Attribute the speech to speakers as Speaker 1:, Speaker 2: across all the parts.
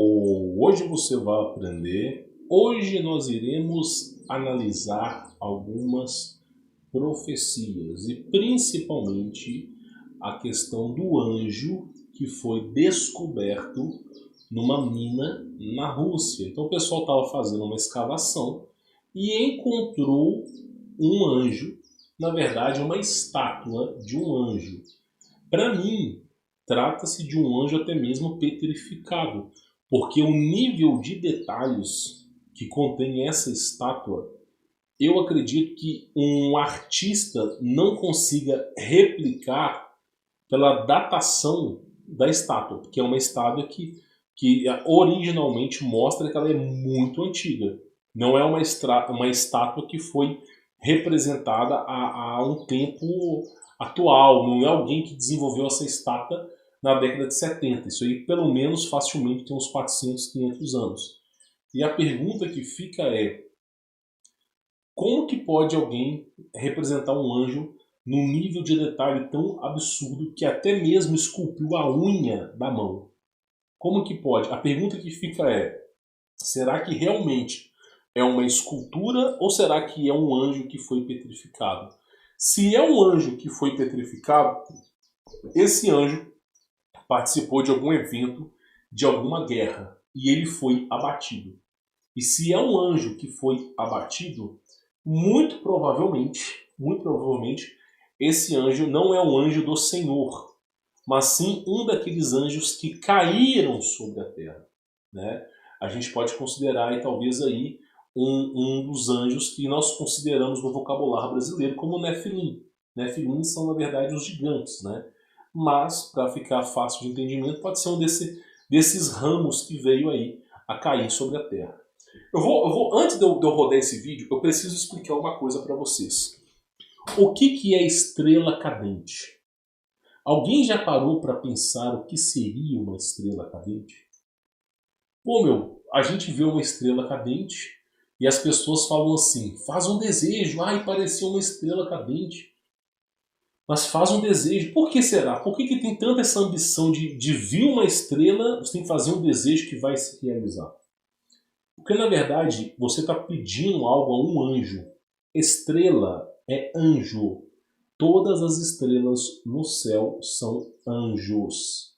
Speaker 1: Hoje você vai aprender. Hoje nós iremos analisar algumas profecias e principalmente a questão do anjo que foi descoberto numa mina na Rússia. Então o pessoal estava fazendo uma escavação e encontrou um anjo, na verdade uma estátua de um anjo. Para mim, trata-se de um anjo até mesmo petrificado, porque o nível de detalhes que contém essa estátua, eu acredito que um artista não consiga replicar pela datação da estátua, porque é uma estátua que originalmente mostra que ela é muito antiga. Não é uma estátua que foi representada há um tempo atual, não é alguém que desenvolveu essa estátua na década de 70. Isso aí, pelo menos, facilmente tem uns 400, 500 anos. E a pergunta que fica é: como que pode alguém representar um anjo num nível de detalhe tão absurdo que até mesmo esculpiu a unha da mão? Como que pode? A pergunta que fica é: será que realmente é uma escultura ou será que é um anjo que foi petrificado? Se é um anjo que foi petrificado, esse anjo participou de algum evento, de alguma guerra, e ele foi abatido. E se é um anjo que foi abatido, muito provavelmente, esse anjo não é um anjo do Senhor, mas sim um daqueles anjos que caíram sobre a terra, né? A gente pode considerar aí, talvez aí um dos anjos que nós consideramos no vocabulário brasileiro como Nefilim. Nefilim são, na verdade, os gigantes, né? Mas, para ficar fácil de entendimento, pode ser um desses ramos que veio aí a cair sobre a terra. Antes de eu rodar esse vídeo, eu preciso explicar uma coisa para vocês. O que é estrela cadente? Alguém já parou para pensar o que seria uma estrela cadente? Pô, a gente vê uma estrela cadente e as pessoas falam assim: faz um desejo, ai, pareceu uma estrela cadente. Mas faz um desejo. Por que será? Por que tem tanta essa ambição de vir uma estrela, você tem que fazer um desejo que vai se realizar? Porque, na verdade, você está pedindo algo a um anjo. Estrela é anjo. Todas as estrelas no céu são anjos.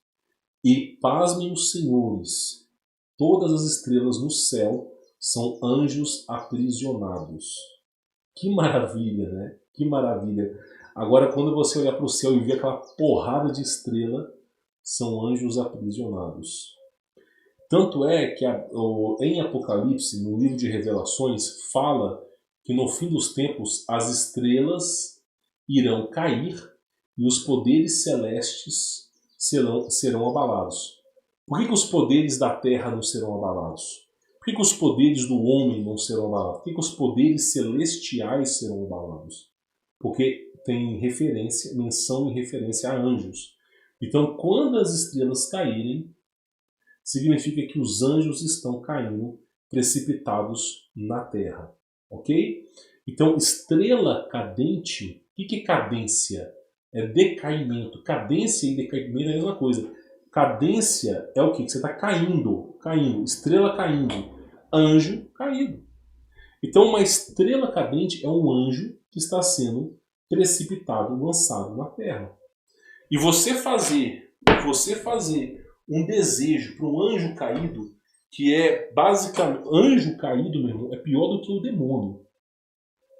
Speaker 1: E, pasmem os senhores, todas as estrelas no céu são anjos aprisionados. Que maravilha, né? Que maravilha. Agora, quando você olhar para o céu e ver aquela porrada de estrela, são anjos aprisionados. Tanto é que em Apocalipse, no livro de Revelações, fala que no fim dos tempos as estrelas irão cair e os poderes celestes serão abalados. Por que os poderes da terra não serão abalados? Por que os poderes do homem não serão abalados? Por que os poderes celestiais serão abalados? Porque tem menção em referência a anjos. Então, quando as estrelas caírem, significa que os anjos estão caindo precipitados na terra, ok? Então, estrela cadente, o que é cadência? É decaimento. Cadência e decaimento é a mesma coisa. Cadência é o quê? Que você está caindo, estrela caindo, anjo caído. Então, uma estrela cadente é um anjo que está sendo precipitado, lançado na terra. E você fazer um desejo para um anjo caído, que é basicamente... Anjo caído, meu irmão, é pior do que o demônio.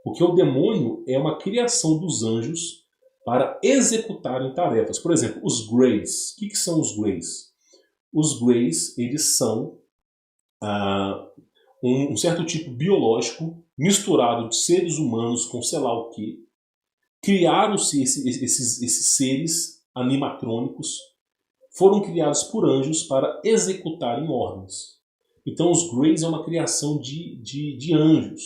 Speaker 1: Porque o demônio é uma criação dos anjos para executarem tarefas. Por exemplo, os Greys. O que são os Greys? Os Greys, eles são um certo tipo biológico misturado de seres humanos com sei lá o que. Criaram-se esses seres animatrônicos, foram criados por anjos para executarem ordens. Então os Greys é uma criação de anjos.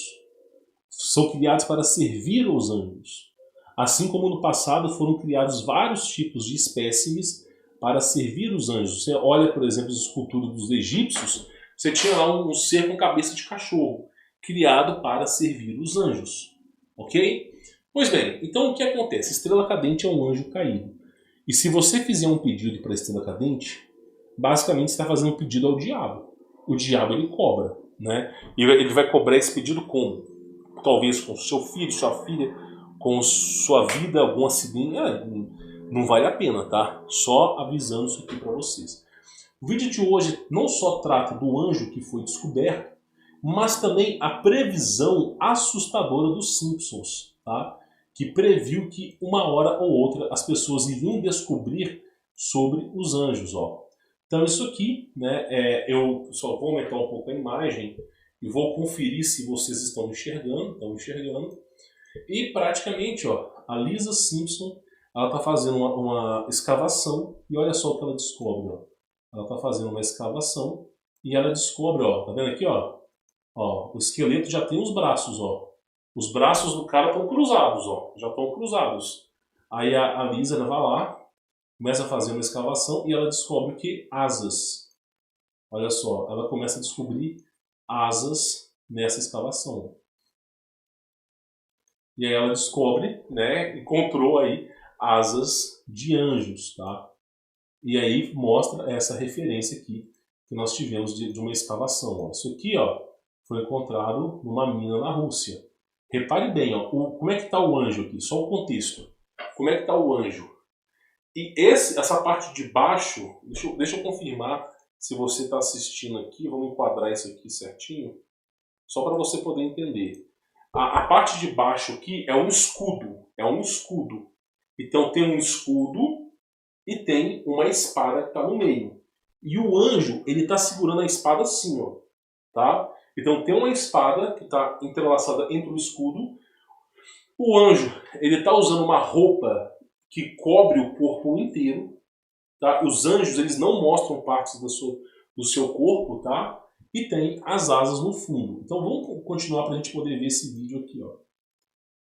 Speaker 1: São criados para servir aos anjos. Assim como no passado foram criados vários tipos de espécimes para servir os anjos. Você olha, por exemplo, as esculturas dos egípcios, você tinha lá um ser com cabeça de cachorro, criado para servir os anjos. Ok? Pois bem, então o que acontece? Estrela cadente é um anjo caído. E se você fizer um pedido para a estrela cadente, basicamente você está fazendo um pedido ao diabo. o diabo ele cobra, né? E ele vai cobrar esse pedido como? Talvez com seu filho, sua filha, com sua vida, algum acidente. Não vale a pena, tá? Só avisando isso aqui para vocês. O vídeo de hoje não só trata do anjo que foi descoberto, mas também a previsão assustadora dos Simpsons, tá? Que previu que uma hora ou outra as pessoas iriam descobrir sobre os anjos, ó. Então isso aqui, né, eu só vou aumentar um pouco a imagem e vou conferir se vocês estão enxergando. E praticamente, ó, a Lisa Simpson, ela está fazendo uma escavação e olha só o que ela descobre, ó. Ela está fazendo uma escavação e ela descobre, ó, tá vendo aqui, ó? Ó, o esqueleto já tem os braços, ó. Os braços do cara estão cruzados, ó. Já estão cruzados. Aí a Lisa, ela vai lá, começa a fazer uma escavação e ela descobre que asas. Olha só, ela começa a descobrir asas nessa escavação. E aí ela descobre, né, encontrou aí asas de anjos, tá? E aí mostra essa referência aqui que nós tivemos de uma escavação. Ó. Isso aqui, ó, foi encontrado numa mina na Rússia. Repare bem, ó, como é que está o anjo aqui? Só o contexto. Como é que está o anjo? E essa parte de baixo, deixa eu confirmar se você está assistindo aqui. Vamos enquadrar isso aqui certinho, só para você poder entender. A parte de baixo aqui é um escudo. É um escudo. Então tem um escudo e tem uma espada que está no meio. E o anjo, ele está segurando a espada assim, ó. Tá? Então tem uma espada que está entrelaçada entre o escudo. O anjo, ele está usando uma roupa que cobre o corpo inteiro. Tá? Os anjos, eles não mostram partes do seu corpo, tá? E tem as asas no fundo. Então vamos continuar para a gente poder ver esse vídeo aqui, ó.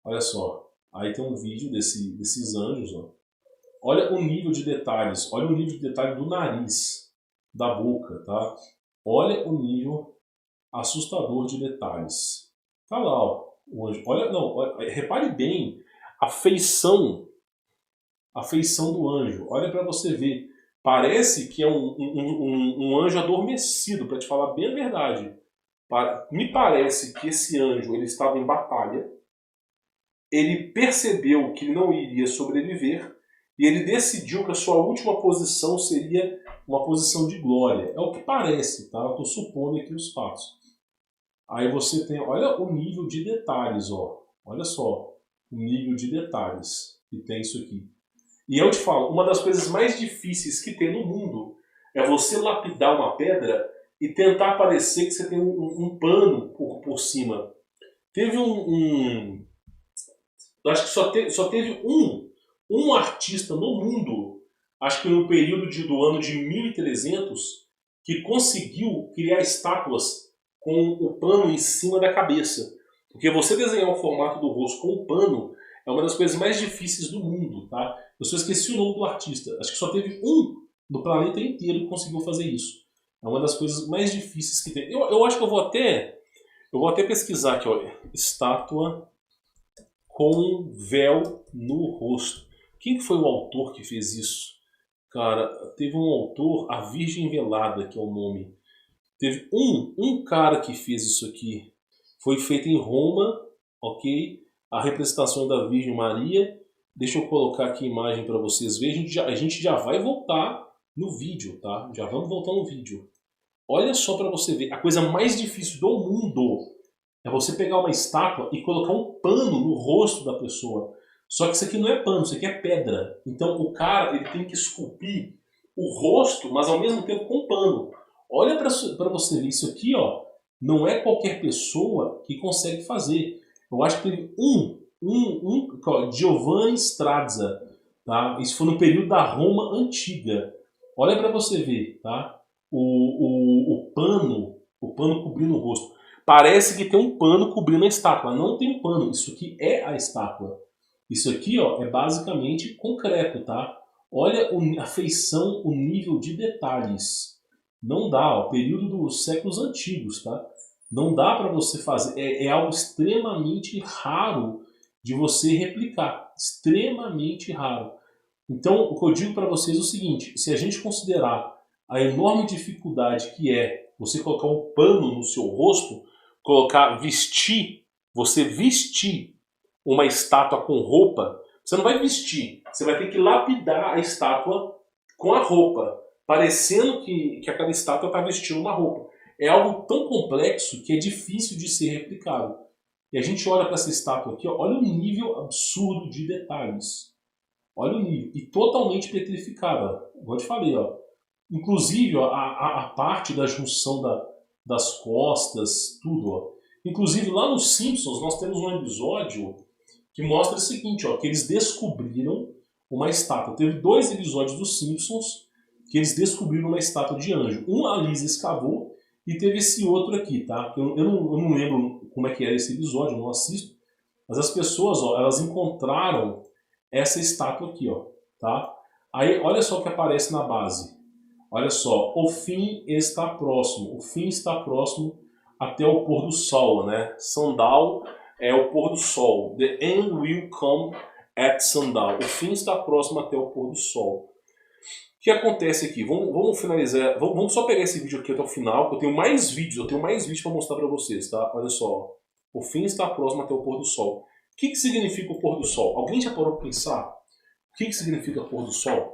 Speaker 1: Olha só, aí tem um vídeo desses anjos, ó. Olha o nível de detalhes, olha o nível de detalhe do nariz, da boca, tá? Olha o nível assustador de detalhes. Tá lá, ó, o anjo. Olha, repare bem a feição do anjo. Olha para você ver. Parece que é um anjo adormecido, para te falar bem a verdade. Me parece que esse anjo ele estava em batalha, ele percebeu que ele não iria sobreviver e ele decidiu que a sua última posição seria uma posição de glória. É o que parece, tá? Eu estou supondo aqui os fatos. Aí você tem, olha o nível de detalhes, ó. Olha só o nível de detalhes que tem isso aqui. E eu te falo, uma das coisas mais difíceis que tem no mundo é você lapidar uma pedra e tentar parecer que você tem um pano por cima. Teve acho que só teve um artista no mundo, acho que no período do ano de 1300, que conseguiu criar estátuas com o pano em cima da cabeça. Porque você desenhar o formato do rosto com o pano é uma das coisas mais difíceis do mundo, tá? Eu só esqueci o nome do artista. Acho que só teve um no planeta inteiro que conseguiu fazer isso. É uma das coisas mais difíceis que tem. Eu acho que eu vou até pesquisar aqui, ó. Estátua com véu no rosto. Quem foi o autor que fez isso? Cara, teve um autor, a Virgem Velada, que é o nome. Teve um cara que fez isso aqui. Foi feito em Roma, ok? A representação da Virgem Maria. Deixa eu colocar aqui a imagem para vocês verem. A gente já vai voltar no vídeo, tá? Já vamos voltar no vídeo. Olha só para você ver. A coisa mais difícil do mundo é você pegar uma estátua e colocar um pano no rosto da pessoa. Só que isso aqui não é pano, isso aqui é pedra. Então o cara ele tem que esculpir o rosto, mas ao mesmo tempo com pano. Olha para você ver isso aqui, ó. Não é qualquer pessoa que consegue fazer. Eu acho que teve Giovanni Strazza, tá? Isso foi no período da Roma Antiga. Olha para você ver, tá? O pano cobrindo o rosto. Parece que tem um pano cobrindo a estátua. Não tem um pano. Isso aqui é a estátua. Isso aqui, ó, é basicamente concreto, tá? Olha a feição, o nível de detalhes. Não dá, ó, período dos séculos antigos, tá? Não dá para você fazer. É algo extremamente raro de você replicar. Extremamente raro. Então, o que eu digo para vocês é o seguinte: se a gente considerar a enorme dificuldade que é você colocar um pano no seu rosto, você vestir uma estátua com roupa, você não vai vestir, você vai ter que lapidar a estátua com a roupa, parecendo que aquela estátua está vestindo uma roupa. É algo tão complexo que é difícil de ser replicado. E a gente olha para essa estátua aqui, ó, olha o nível absurdo de detalhes. Olha o nível. E totalmente petrificada. Como eu te falei, ó. Inclusive ó, a parte da junção das costas, tudo. Ó. Inclusive lá nos Simpsons nós temos um episódio que mostra o seguinte, ó, que eles descobriram uma estátua. Teve 2 episódios dos Simpsons que eles descobriram uma estátua de anjo. Um a Lisa escavou e teve esse outro aqui, tá? Eu não lembro como é que era esse episódio, eu não assisto. Mas as pessoas, ó, elas encontraram essa estátua aqui, ó, tá? Aí olha só o que aparece na base. Olha só, o fim está próximo. O fim está próximo até o pôr do sol, né? Sundown é o pôr do sol. The end will come at sundown. O fim está próximo até o pôr do sol. O que acontece aqui? Vamos finalizar. Vamos só pegar esse vídeo aqui até o final, que eu tenho mais vídeos. Para mostrar para vocês, tá? Olha só. O fim está próximo até o pôr do sol. O que significa o pôr do sol? Alguém já parou para pensar? O que significa pôr do sol?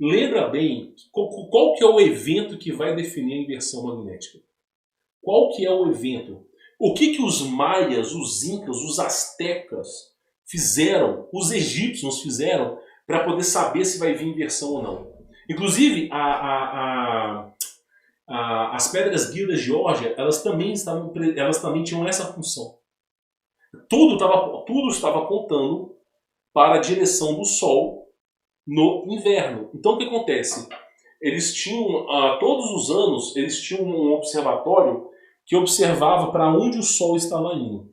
Speaker 1: Lembra bem qual que é o evento que vai definir a inversão magnética? Qual que é o evento? O que os maias, os incas, os astecas fizeram, os egípcios fizeram para poder saber se vai vir inversão ou não? Inclusive, as pedras guia da Geórgia, elas também tinham essa função. Tudo estava apontando para a direção do Sol no inverno. Então o que acontece? Eles tinham, todos os anos, eles tinham um observatório que observava para onde o Sol estava indo.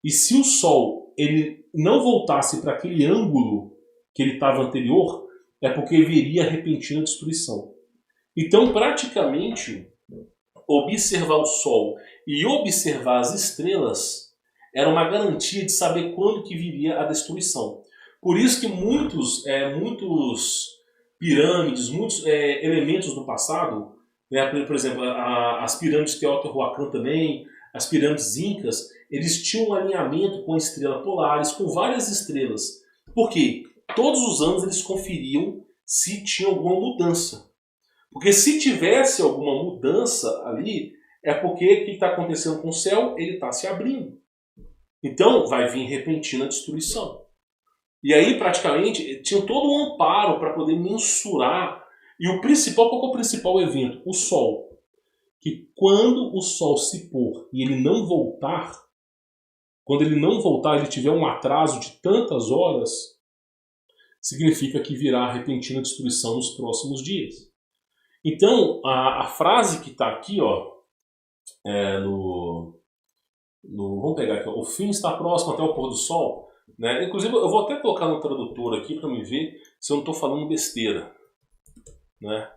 Speaker 1: E se o Sol ele não voltasse para aquele ângulo que ele estava anterior, é porque viria repentina destruição. Então, praticamente, observar o Sol e observar as estrelas era uma garantia de saber quando que viria a destruição. Por isso que muitos pirâmides, muitos elementos do passado, né, por exemplo, as pirâmides de Teotihuacan também, as pirâmides incas, eles tinham um alinhamento com estrelas polares, com várias estrelas. Por quê? Todos os anos eles conferiam se tinha alguma mudança. Porque se tivesse alguma mudança ali, é porque o que está acontecendo com o céu? Ele está se abrindo. Então vai vir repentina destruição. E aí praticamente tinha todo um amparo para poder mensurar. E o principal, qual é o principal evento? O Sol. Que quando o Sol se pôr e ele não voltar, quando ele não voltar, ele tiver um atraso de tantas horas, significa que virá repentina destruição nos próximos dias. Então, a frase que está aqui, ó, vamos pegar aqui, ó, o fim está próximo até o pôr do sol, né? Inclusive, eu vou até colocar no tradutor aqui para me ver se eu não estou falando besteira, né?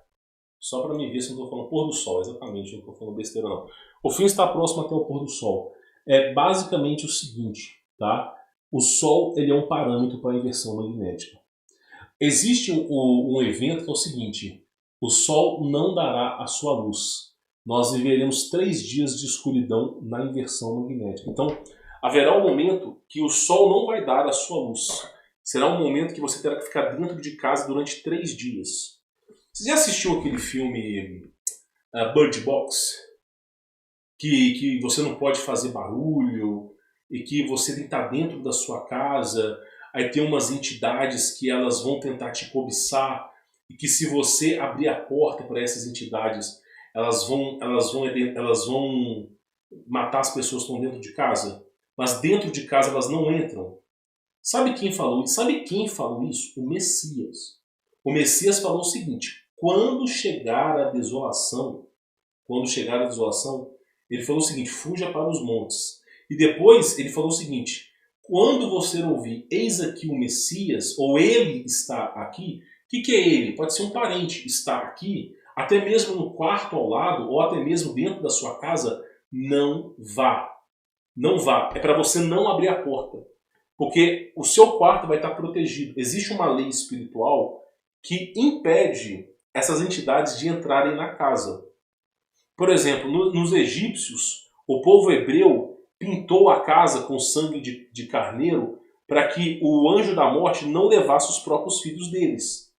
Speaker 1: Só para me ver se eu não estou falando pôr do sol, exatamente, eu não estou falando besteira não. O fim está próximo até o pôr do sol. É basicamente o seguinte, tá? O Sol ele é um parâmetro para a inversão magnética. Existe um evento que é o seguinte: o Sol não dará a sua luz. Nós viveremos 3 dias de escuridão na inversão magnética. Então, haverá um momento que o Sol não vai dar a sua luz. Será um momento que você terá que ficar dentro de casa durante 3 dias. Você já assistiu aquele filme Bird Box? Que você não pode fazer barulho e que você tem que estar dentro da sua casa. Aí tem umas entidades que elas vão tentar te cobiçar e que se você abrir a porta para essas entidades, elas vão matar as pessoas que estão dentro de casa, mas dentro de casa elas não entram. Sabe quem falou isso? Sabe quem falou isso? O Messias. O Messias falou o seguinte: quando chegar a desolação, ele falou o seguinte: fuja para os montes. E depois ele falou o seguinte: quando você ouvir, eis aqui o Messias, ou ele está aqui, o que é ele? Pode ser um parente, está aqui, até mesmo no quarto ao lado, ou até mesmo dentro da sua casa, não vá. Não vá. É para você não abrir a porta. Porque o seu quarto vai estar protegido. Existe uma lei espiritual que impede essas entidades de entrarem na casa. Por exemplo, nos egípcios, o povo hebreu pintou a casa com sangue de carneiro para que o anjo da morte não levasse os próprios filhos deles.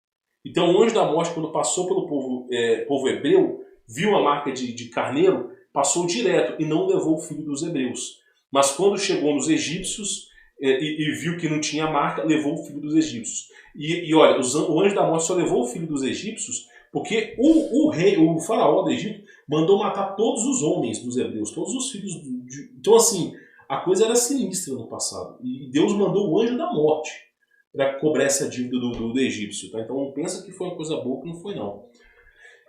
Speaker 1: Então o anjo da morte, quando passou pelo povo hebreu, viu a marca de carneiro, passou direto e não levou o filho dos hebreus. Mas quando chegou nos egípcios e viu que não tinha marca, levou o filho dos egípcios. E olha, o anjo da morte só levou o filho dos egípcios porque o faraó do Egito mandou matar todos os homens dos hebreus, todos os filhos. Então assim, a coisa era sinistra no passado. E Deus mandou o anjo da morte para cobrar essa dívida do egípcio. Tá? Então não pensa que foi uma coisa boa, que não foi não.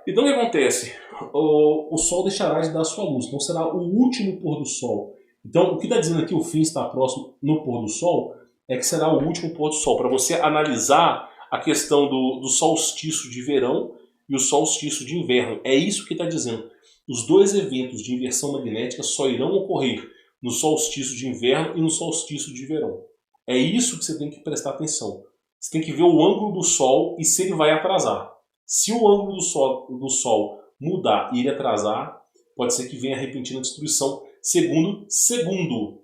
Speaker 1: Então o que acontece? O sol deixará de dar sua luz, então será o último pôr do sol. Então o que está dizendo aqui, o fim está próximo no pôr do sol, é que será o último pôr do sol, para você analisar a questão do solstício de verão e o solstício de inverno. É isso que está dizendo. Os dois eventos de inversão magnética só irão ocorrer no solstício de inverno e no solstício de verão. É isso que você tem que prestar atenção. Você tem que ver o ângulo do sol e se ele vai atrasar. Se o ângulo do sol mudar e ele atrasar, pode ser que venha a repentina destruição, segundo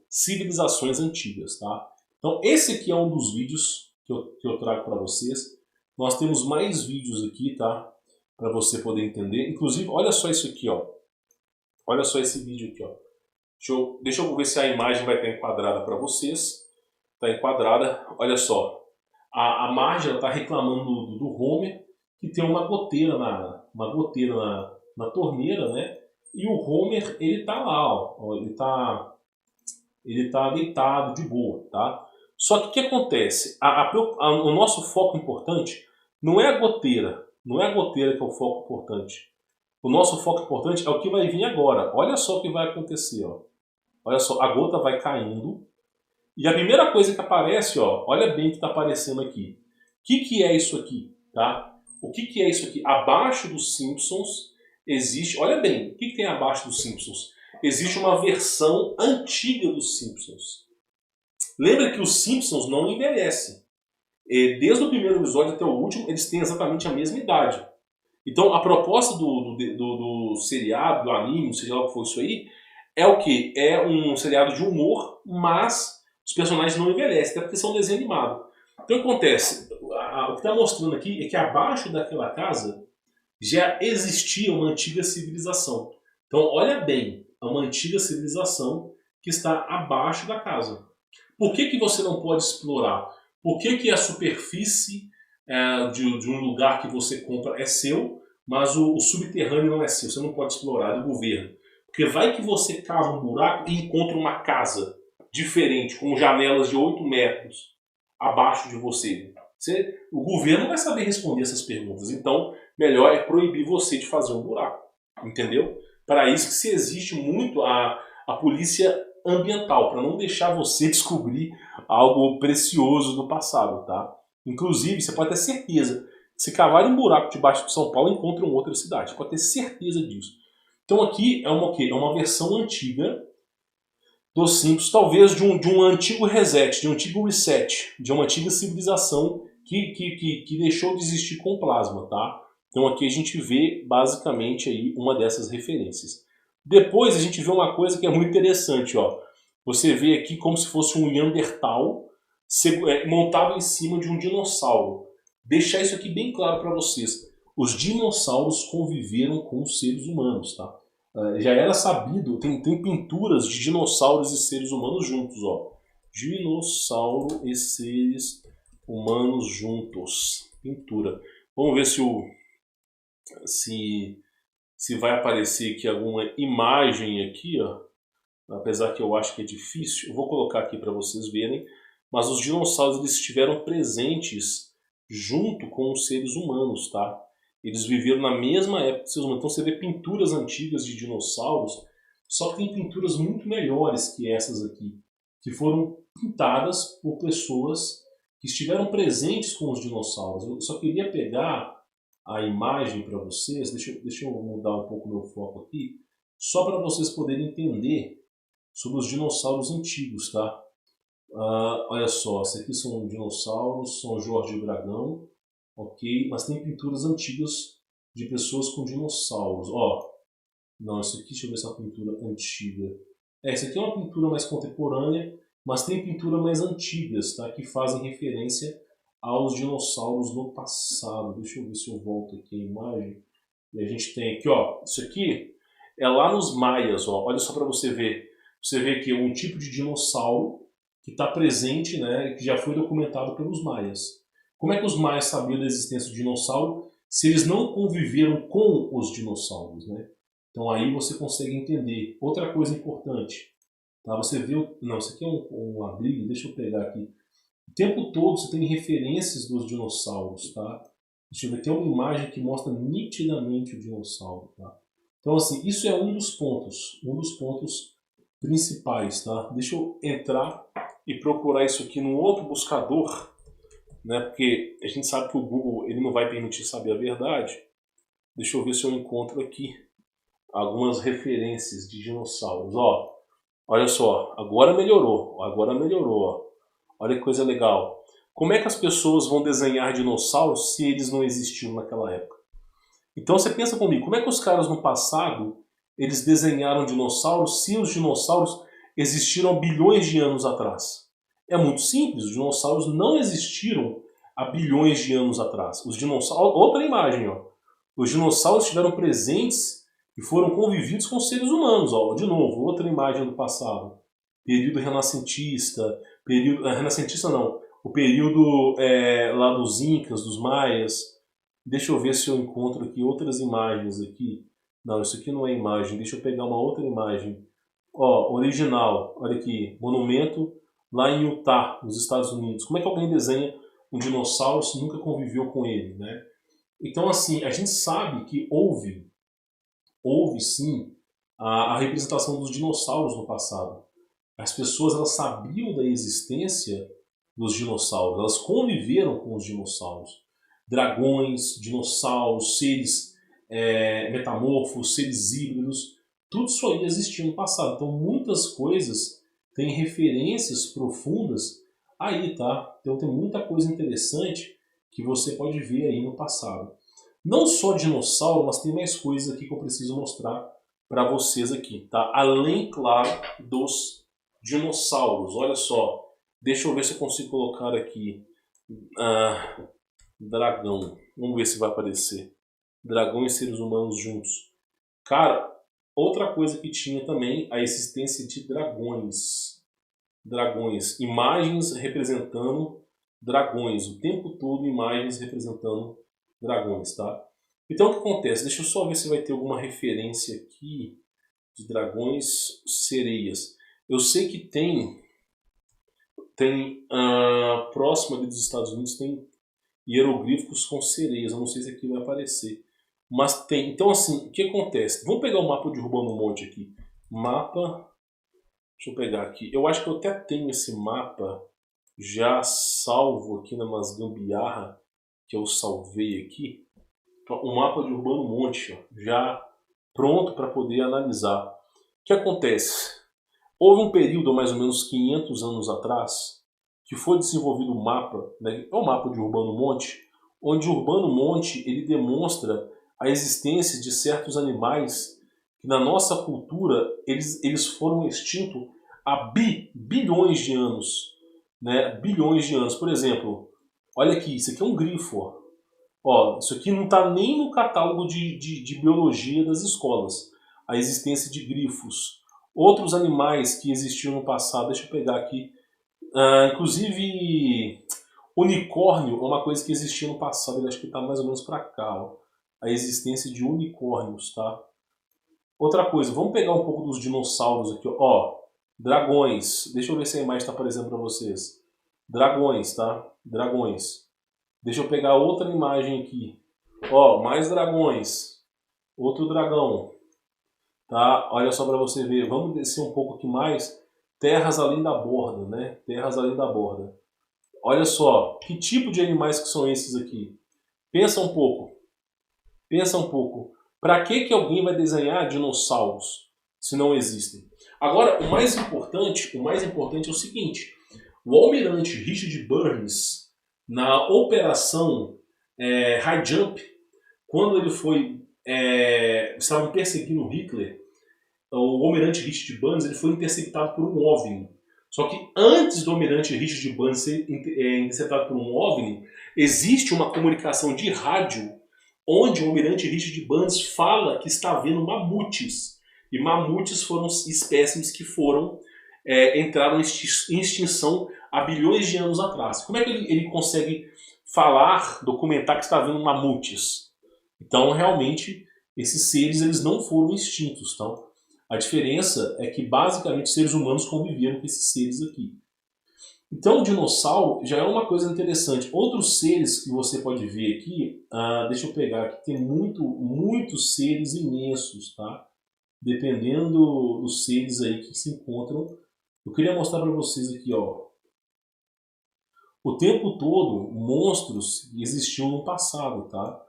Speaker 1: civilizações antigas. Tá? Então esse aqui é um dos vídeos que eu trago para vocês. Nós temos mais vídeos aqui, tá? Para você poder entender. Inclusive, olha só isso aqui, ó. Olha só esse vídeo aqui, ó. Deixa eu ver se a imagem vai estar enquadrada para vocês. Está enquadrada. Olha só. A Marge está reclamando do Homer, que tem uma goteira na torneira, né? E o Homer, ele tá lá, ó. Ele tá deitado de boa, tá? Só que o que acontece? O nosso foco importante não é a goteira. Não é a goteira que é o foco importante. O nosso foco importante é o que vai vir agora. Olha só o que vai acontecer, ó. Olha só, a gota vai caindo. E a primeira coisa que aparece, ó, olha bem o que está aparecendo aqui. O que é isso aqui? Tá? O que é isso aqui? Abaixo dos Simpsons existe... Olha bem, o que tem abaixo dos Simpsons? Existe uma versão antiga dos Simpsons. Lembra que os Simpsons não envelhecem. Desde o primeiro episódio até o último, eles têm exatamente a mesma idade. Então, a proposta do seriado, do anime, seja lá o que for isso aí, é o quê? É um seriado de humor, mas os personagens não envelhecem, até porque são desenho animado. Então, o que acontece? O que está mostrando aqui é que abaixo daquela casa já existia uma antiga civilização. Então, olha bem, é uma antiga civilização que está abaixo da casa. Por que você não pode explorar? Por que a superfície de um lugar que você compra é seu, mas o subterrâneo não é seu? Você não pode explorar, é do governo. Porque vai que você cava um buraco e encontra uma casa diferente, com janelas de 8 metros abaixo de você. O governo não vai saber responder essas perguntas. Então, melhor é proibir você de fazer um buraco. Entendeu? Para isso que se existe muito a polícia ambiental, para não deixar você descobrir algo precioso do passado, tá? Inclusive, você pode ter certeza, se cavar um buraco debaixo de São Paulo, encontra em outra cidade. Você pode ter certeza disso. Então aqui é uma o quê? É uma versão antiga dos Simpsons, talvez de um antigo reset, de um antigo reset, de uma antiga civilização que deixou de existir com o plasma, tá? Então aqui a gente vê basicamente aí uma dessas referências. Depois a gente vê uma coisa que é muito interessante, ó. Você vê aqui como se fosse um Neandertal montado em cima de um dinossauro. Deixar isso aqui bem claro para vocês. Os dinossauros conviveram com os seres humanos, tá? Já era sabido, tem pinturas de dinossauros e seres humanos juntos, ó. Dinossauro e seres humanos juntos. Pintura. Vamos ver se vai aparecer aqui alguma imagem aqui, ó. Apesar que eu acho que é difícil. Eu vou colocar aqui para vocês verem. Mas os dinossauros eles estiveram presentes junto com os seres humanos, tá? Eles viveram na mesma época que os seres humanos. Então você vê pinturas antigas de dinossauros, só que tem pinturas muito melhores que essas aqui, que foram pintadas por pessoas que estiveram presentes com os dinossauros. Eu só queria pegar a imagem para vocês, deixa eu mudar um pouco o meu foco aqui, só para vocês poderem entender sobre os dinossauros antigos, tá? Olha só, esses aqui são dinossauros, São Jorge e Dragão, ok? Mas tem pinturas antigas de pessoas com dinossauros, ó. Não, isso aqui, deixa eu ver se é uma pintura antiga. Isso aqui é uma pintura mais contemporânea, mas tem pintura mais antigas, tá? Que fazem referência aos dinossauros no passado. Deixa eu ver se eu volto aqui a imagem. E a gente tem aqui, ó, isso aqui é lá nos maias, ó. Olha só para você ver. Você vê aqui um tipo de dinossauro que está presente, né, que já foi documentado pelos maias. Como é que os maias sabiam da existência do dinossauro se eles não conviveram com os dinossauros, né? Então aí você consegue entender. Outra coisa importante, tá? Você vê, não, isso aqui é um ladrilho, deixa eu pegar aqui. O tempo todo você tem referências dos dinossauros, tá? Deixa eu ver, tem uma imagem que mostra nitidamente o dinossauro, tá? Então assim, isso é um dos pontos principais, tá? Deixa eu entrar e procurar isso aqui num outro buscador, né? Porque a gente sabe que o Google ele não vai permitir saber a verdade. Deixa eu ver se eu encontro aqui algumas referências de dinossauros. Ó, olha só, agora melhorou, ó. Olha que coisa legal. Como é que as pessoas vão desenhar dinossauros se eles não existiam naquela época? Então você pensa comigo, como é que os caras no passado eles desenharam dinossauros se os dinossauros existiram bilhões de anos atrás? É muito simples, os dinossauros não existiram há bilhões de anos atrás. Os dinossauros, outra imagem, ó. Os dinossauros estiveram presentes e foram convividos com seres humanos, ó. De novo, outra imagem do passado. Período renascentista, renascentista não, o período lá dos Incas, dos Maias. Deixa eu ver se eu encontro aqui outras imagens aqui. Não, isso aqui não é imagem. Deixa eu pegar uma outra imagem. Ó, original. Olha aqui. Monumento lá em Utah, nos Estados Unidos. Como é que alguém desenha um dinossauro se nunca conviveu com ele, né? Então, assim, a gente sabe que houve sim a representação dos dinossauros no passado. As pessoas elas sabiam da existência dos dinossauros. Elas conviveram com os dinossauros. Dragões, dinossauros, seres metamorfos, seres híbridos, tudo isso aí existia no passado. Então muitas coisas têm referências profundas aí, tá? Então tem muita coisa interessante que você pode ver aí no passado. Não só dinossauro, mas tem mais coisas aqui que eu preciso mostrar para vocês aqui, tá? Além, claro, dos dinossauros. Olha só, deixa eu ver se eu consigo colocar aqui dragão. Vamos ver se vai aparecer. Dragão e seres humanos juntos. Cara, outra coisa que tinha também, a existência de dragões. Dragões. Imagens representando dragões. O tempo todo imagens representando dragões, tá? Então o que acontece? Deixa eu só ver se vai ter alguma referência aqui de dragões, sereias. Eu sei que tem próximo ali dos Estados Unidos tem hieroglíficos com sereias. Eu não sei se aqui vai aparecer. Mas tem. Então, assim, o que acontece? Vamos pegar o mapa de Urbano Monte aqui. Mapa. Deixa eu pegar aqui. Eu acho que eu até tenho esse mapa já salvo aqui na Mas Gambiarra, que eu salvei aqui. O mapa de Urbano Monte, ó, já pronto para poder analisar. O que acontece? Houve um período, mais ou menos 500 anos atrás, que foi desenvolvido um mapa, né? É o mapa de Urbano Monte, onde Urbano Monte ele demonstra a existência de certos animais que na nossa cultura eles foram extintos há bilhões de anos, né? Bilhões de anos. Por exemplo, olha aqui, isso aqui é um grifo, ó. Ó, isso aqui não está nem no catálogo de biologia das escolas, a existência de grifos. Outros animais que existiam no passado, deixa eu pegar aqui, inclusive unicórnio é uma coisa que existia no passado, ele acho que está mais ou menos para cá, ó, a existência de unicórnios, tá? Outra coisa, vamos pegar um pouco dos dinossauros aqui, ó, dragões, deixa eu ver se a imagem está aparecendo para vocês. Dragões, tá? Dragões. Deixa eu pegar outra imagem aqui. Ó, mais dragões. Outro dragão. Tá? Olha só para você ver. Vamos descer um pouco aqui mais. Terras além da borda, né? Terras além da borda. Olha só. Que tipo de animais que são esses aqui? Pensa um pouco. Pensa um pouco. Para que alguém vai desenhar dinossauros se não existem? Agora, o mais importante é o seguinte. O almirante Richard Burns, na operação High Jump, quando ele foi estavam perseguindo Hitler, o almirante Richard Burns ele foi interceptado por um OVNI. Só que antes do almirante Richard Burns ser interceptado por um OVNI, existe uma comunicação de rádio onde o almirante Richard Burns fala que está vendo mamutes. E mamutes foram espécimes que entraram em extinção há bilhões de anos atrás. Como é que ele consegue falar, documentar que está vendo mamutes? Então, realmente, esses seres eles não foram extintos. Então, a diferença é que, basicamente, seres humanos conviveram com esses seres aqui. Então, o dinossauro já é uma coisa interessante. Outros seres que você pode ver aqui, deixa eu pegar aqui, tem muitos seres imensos, tá? Dependendo dos seres aí que se encontram. Eu queria mostrar para vocês aqui, ó. O tempo todo, monstros existiam no passado, tá?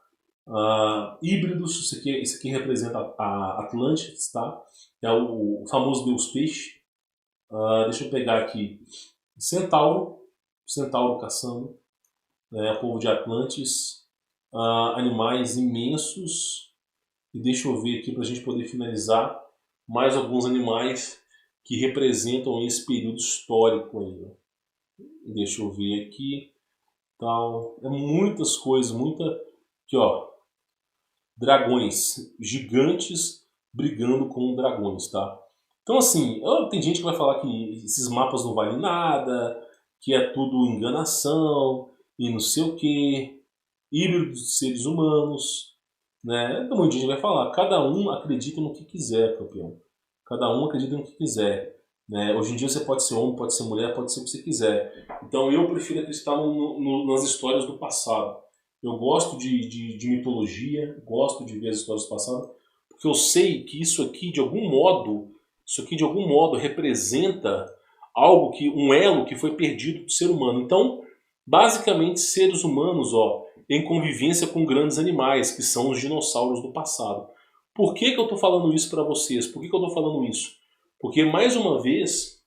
Speaker 1: Híbridos, isso aqui representa a Atlantis, tá? É o famoso deus peixe. Deixa eu pegar aqui. Centauro caçando, o povo de Atlantis. Animais imensos. E deixa eu ver aqui para a gente poder finalizar mais alguns animais que representam esse período histórico ainda. Deixa eu ver aqui. Tal. Muitas coisas, aqui, ó. Dragões gigantes brigando com dragões, tá? Então, assim, tem gente que vai falar que esses mapas não valem nada, que é tudo enganação e não sei o que, híbridos de seres humanos, né? Então, muita gente vai falar, cada um acredita no que quiser, campeão. Cada um acredita no que quiser. Né? Hoje em dia você pode ser homem, pode ser mulher, pode ser o que você quiser. Então, eu prefiro acreditar nas histórias do passado. Eu gosto de mitologia, gosto de ver as histórias do passado, porque eu sei que isso aqui de algum modo representa um elo que foi perdido do ser humano. Então, basicamente, seres humanos, em convivência com grandes animais, que são os dinossauros do passado. Por que eu estou falando isso para vocês? Por que eu estou falando isso? Porque, mais uma vez,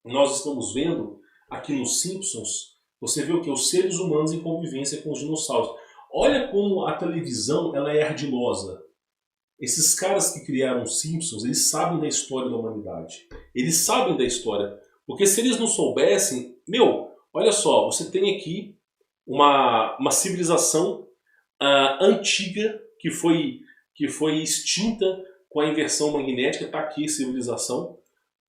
Speaker 1: nós estamos vendo aqui nos Simpsons, você vê o que? Os seres humanos em convivência com os dinossauros. Olha como a televisão ela é ardilosa. Esses caras que criaram os Simpsons, eles sabem da história da humanidade. Eles sabem da história. Porque se eles não soubessem... olha só, você tem aqui uma civilização antiga que foi extinta com a inversão magnética. Está aqui a civilização.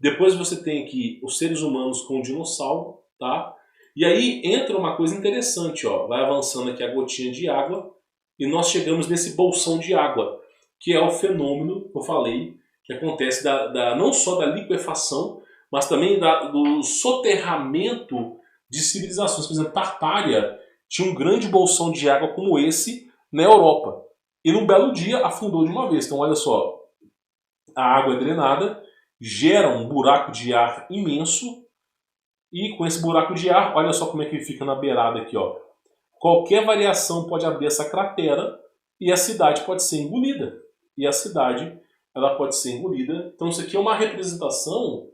Speaker 1: Depois você tem aqui os seres humanos com o dinossauro, tá? E aí entra uma coisa interessante, vai avançando aqui a gotinha de água e nós chegamos nesse bolsão de água, que é o fenômeno que eu falei, que acontece não só da liquefação, mas também do soterramento de civilizações. Por exemplo, Tartária tinha um grande bolsão de água como esse na Europa. E num belo dia afundou de uma vez. Então olha só, a água é drenada, gera um buraco de ar imenso, e com esse buraco de ar, olha só como é que fica na beirada aqui, ó. Qualquer variação pode abrir essa cratera e a cidade pode ser engolida. Ela pode ser engolida. Então isso aqui é uma representação,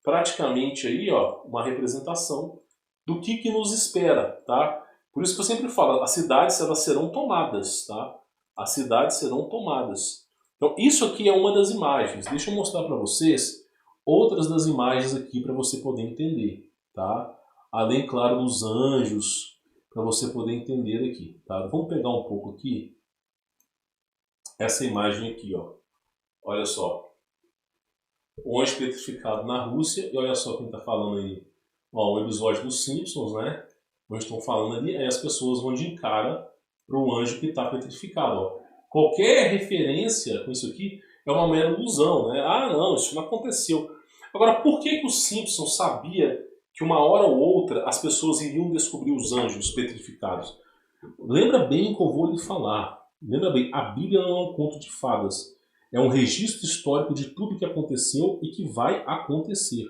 Speaker 1: praticamente aí, uma representação do que nos espera, tá? Por isso que eu sempre falo, as cidades elas serão tomadas, tá? As cidades serão tomadas. Então isso aqui é uma das imagens. Deixa eu mostrar para vocês outras das imagens aqui para você poder entender. Tá? Além, claro, dos anjos, para você poder entender aqui. Tá? Vamos pegar um pouco aqui essa imagem aqui. Olha só. O anjo petrificado na Rússia. E olha só quem está falando aí. Um episódio dos Simpsons, né? Onde estão falando ali. Aí as pessoas vão de cara para o anjo que está petrificado. Qualquer referência com isso aqui é uma mera ilusão. Né? Não, isso não aconteceu. Agora, por que os Simpsons sabia que uma hora ou outra as pessoas iriam descobrir os anjos petrificados? Lembra bem o que eu vou lhe falar. Lembra bem, a Bíblia não é um conto de fadas. É um registro histórico de tudo que aconteceu e que vai acontecer.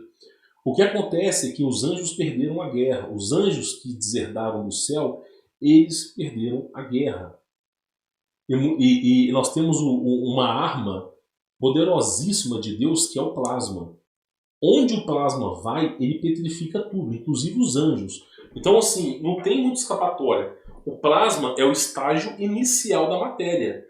Speaker 1: O que acontece é que os anjos perderam a guerra. Os anjos que deserdaram do céu, eles perderam a guerra. E nós temos uma arma poderosíssima de Deus, que é o plasma. Onde o plasma vai, ele petrifica tudo, inclusive os anjos. Então, assim, não tem muita escapatória. O plasma é o estágio inicial da matéria.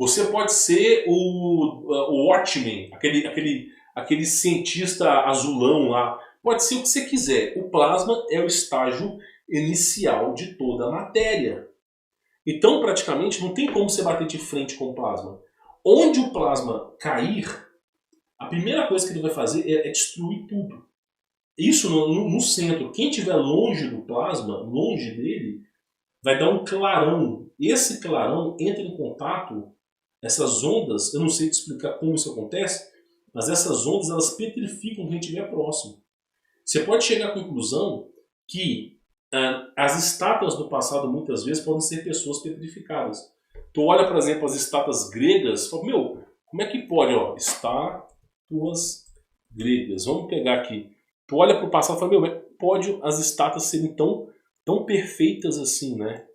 Speaker 1: Você pode ser o Watchman, aquele cientista azulão lá. Pode ser o que você quiser. O plasma é o estágio inicial de toda a matéria. Então, praticamente, não tem como você bater de frente com o plasma. Onde o plasma cair, a primeira coisa que ele vai fazer é destruir tudo. Isso no centro. Quem estiver longe do plasma, longe dele, vai dar um clarão. Esse clarão entra em contato, essas ondas, eu não sei te explicar como isso acontece, mas essas ondas elas petrificam quem estiver próximo. Você pode chegar à conclusão que as estátuas do passado muitas vezes podem ser pessoas petrificadas. Tu olha, por exemplo, as estátuas gregas, fala, meu, como é que pode, ó, estátuas gregas, vamos pegar aqui. Tu olha para o passado e fala, meu, pode as estátuas serem tão perfeitas assim, né?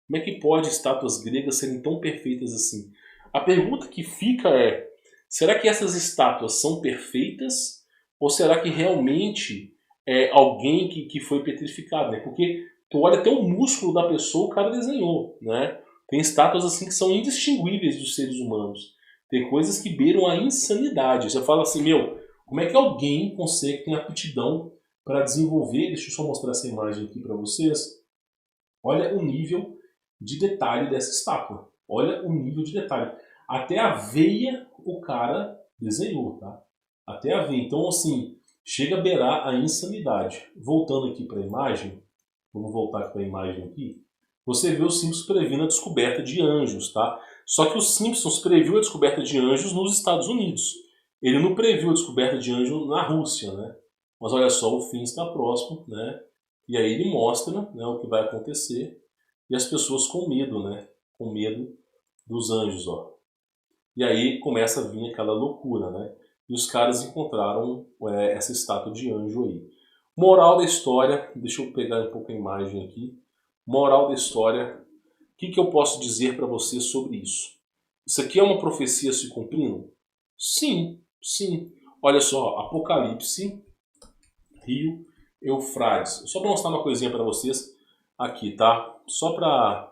Speaker 1: Como é que pode estátuas gregas serem tão perfeitas assim? A pergunta que fica é, será que essas estátuas são perfeitas? Ou será que realmente é alguém que foi petrificado, né? Porque tu olha até o músculo da pessoa, o cara desenhou, né? Tem estátuas assim que são indistinguíveis dos seres humanos. Tem coisas que beiram a insanidade. Você fala assim, meu, como é que alguém consegue ter aptidão para desenvolver... Deixa eu só mostrar essa imagem aqui para vocês. Olha o nível de detalhe dessa estátua. Olha o nível de detalhe. Até a veia o cara desenhou, tá? Até a veia. Então, assim, chega a beirar a insanidade. Voltando aqui para a imagem, vamos voltar para a imagem aqui. Você vê os Simpsons prevendo a descoberta de anjos, tá? Só que os Simpsons previu a descoberta de anjos nos Estados Unidos. Ele não previu a descoberta de anjo na Rússia, né? Mas olha só, o fim está próximo, né? E aí ele mostra, né, o que vai acontecer. E as pessoas com medo, né? Com medo dos anjos, ó. E aí começa a vir aquela loucura, né? E os caras encontraram essa estátua de anjo aí. Moral da história, deixa eu pegar um pouco a imagem aqui. Moral da história, o que eu posso dizer para você sobre isso? Isso aqui é uma profecia se cumprindo? Sim, sim. Olha só, Apocalipse, Rio Eufrates. Só para mostrar uma coisinha para vocês aqui, tá? Só para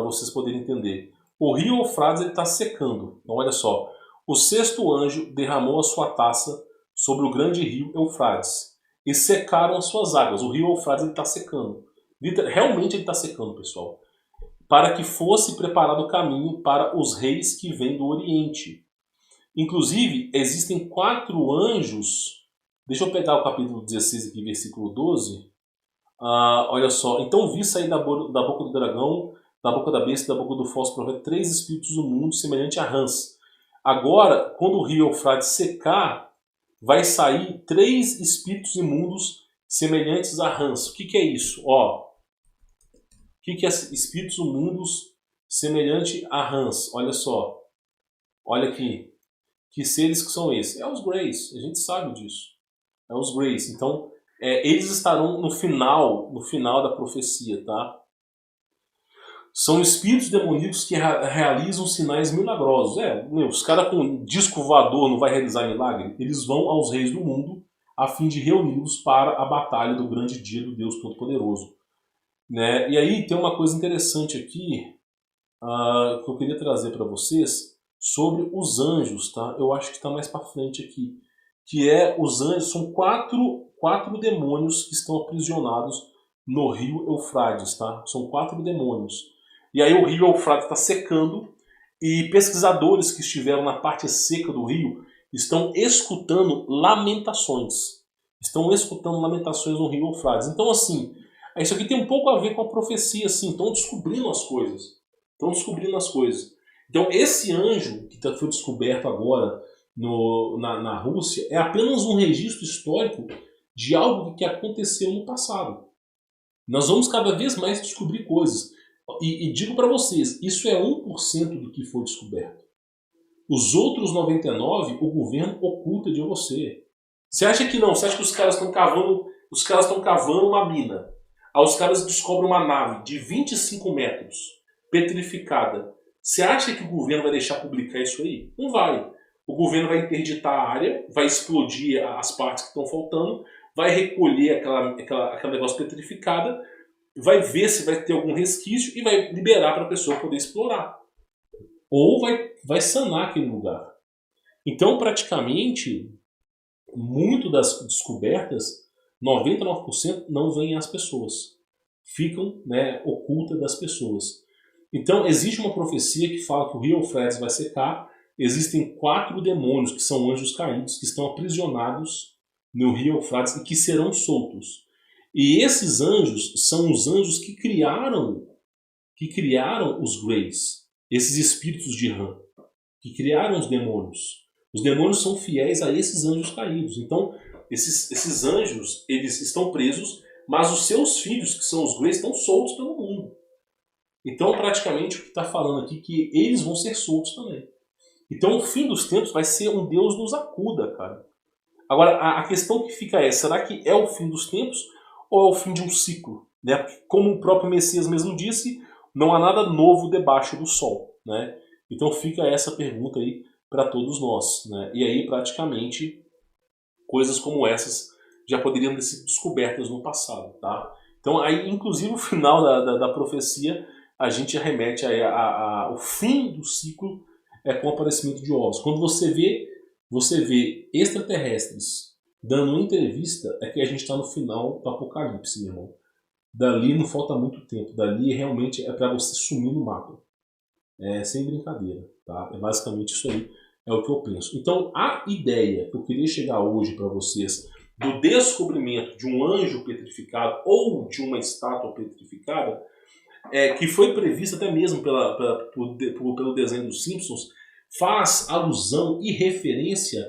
Speaker 1: vocês poderem entender. O rio Eufrates está secando. Então olha só. O sexto anjo derramou a sua taça sobre o grande rio Eufrates e secaram as suas águas. O rio Eufrates está secando. Realmente ele está secando, pessoal. Para que fosse preparado o caminho para os reis que vêm do Oriente. Inclusive, existem 4 anjos. Deixa eu pegar o capítulo 16 aqui, versículo 12. Olha só. Então vi sair da boca do dragão, da boca da besta e da boca do falso profeta 3 espíritos do mundo, semelhante a rãs. Agora, quando o rio Eufrates secar, vai sair 3 espíritos imundos semelhantes a rãs. O que é isso? Ó, o que é espíritos imundos semelhante a rãs? Olha só. Olha aqui. Que seres que são esses? É os Greys. A gente sabe disso. É os Greys. Então, eles estarão no final da profecia, tá? São espíritos demoníacos que realizam sinais milagrosos. Os caras com disco voador não vai realizar milagre? Eles vão aos reis do mundo a fim de reuni-los para a batalha do grande dia do Deus Todo-Poderoso. Né? E aí tem uma coisa interessante aqui que eu queria trazer para vocês sobre os anjos, tá? Eu acho que está mais para frente aqui. Que os anjos são quatro demônios que estão aprisionados no rio Eufrates, tá? São 4 demônios. E aí o rio Eufrates está secando e pesquisadores que estiveram na parte seca do rio estão escutando lamentações. Estão escutando lamentações no rio Eufrates. Então, assim, isso aqui tem um pouco a ver com a profecia, assim. Estão descobrindo as coisas. Então, esse anjo que foi descoberto agora na Rússia é apenas um registro histórico de algo que aconteceu no passado. Nós vamos cada vez mais descobrir coisas. E digo para vocês, isso é 1% do que foi descoberto. Os outros 99% o governo oculta de você. Você acha que não? Você acha que os caras estão cavando uma mina. Aí os caras descobrem uma nave de 25 metros, petrificada. Você acha que o governo vai deixar publicar isso aí? Não vai. O governo vai interditar a área, vai explodir as partes que estão faltando, vai recolher aquela negócio petrificada, vai ver se vai ter algum resquício e vai liberar para a pessoa poder explorar. ou vai sanar aquele lugar. Então, praticamente, muito das descobertas, 99% não vêm às pessoas. Ficam, né, ocultas das pessoas. Então, existe uma profecia que fala que o rio Eufrates vai secar. Existem 4 demônios, que são anjos caídos, que estão aprisionados no rio Eufrates e que serão soltos. E esses anjos são os anjos que criaram os Greys, esses espíritos de Ram, que criaram os demônios. Os demônios são fiéis a esses anjos caídos. Então, esses anjos, eles estão presos, mas os seus filhos, que são os Greys, estão soltos pelo mundo. Então, praticamente, o que está falando aqui é que eles vão ser soltos também. Então, o fim dos tempos vai ser um Deus nos acuda, cara. Agora, a questão que fica é, será que é o fim dos tempos ou é o fim de um ciclo? Né? Porque, como o próprio Messias mesmo disse, não há nada novo debaixo do sol. Né? Então fica essa pergunta aí para todos nós. Né? E aí, praticamente, coisas como essas já poderiam ter sido descobertas no passado. Tá? Então, aí, inclusive, o final da profecia, a gente remete ao fim do ciclo com o aparecimento de ovos. Quando você vê extraterrestres dando uma entrevista, é que a gente está no final do Apocalipse, meu irmão. Dali não falta muito tempo. Dali realmente é para você sumir no mapa. Sem brincadeira. Tá? É basicamente isso aí. É o que eu penso. Então, a ideia que eu queria chegar hoje para vocês do descobrimento de um anjo petrificado ou de uma estátua petrificada, que foi prevista até mesmo pelo desenho dos Simpsons, faz alusão e referência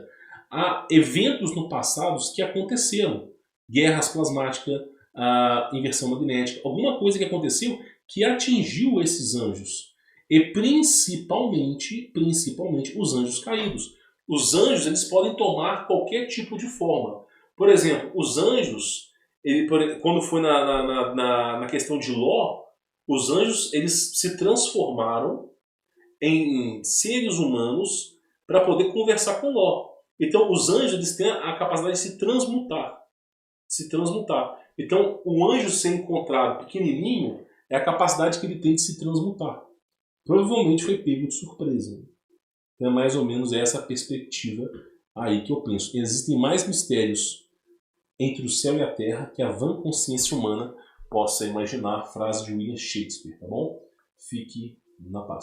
Speaker 1: a eventos no passado que aconteceram. Guerras plasmáticas, a inversão magnética, alguma coisa que aconteceu que atingiu esses anjos. E principalmente os anjos caídos. Os anjos, eles podem tomar qualquer tipo de forma. Por exemplo, os anjos, quando foi na questão de Ló, os anjos, eles se transformaram em seres humanos para poder conversar com Ló. Então, os anjos, eles têm a capacidade de se transmutar. Então, o anjo ser encontrado pequenininho é a capacidade que ele tem de se transmutar. Provavelmente foi pego de surpresa. Então, é mais ou menos essa perspectiva aí que eu penso. Existem mais mistérios entre o céu e a terra que a vã consciência humana possa imaginar. Frase de William Shakespeare, tá bom? Fique na paz.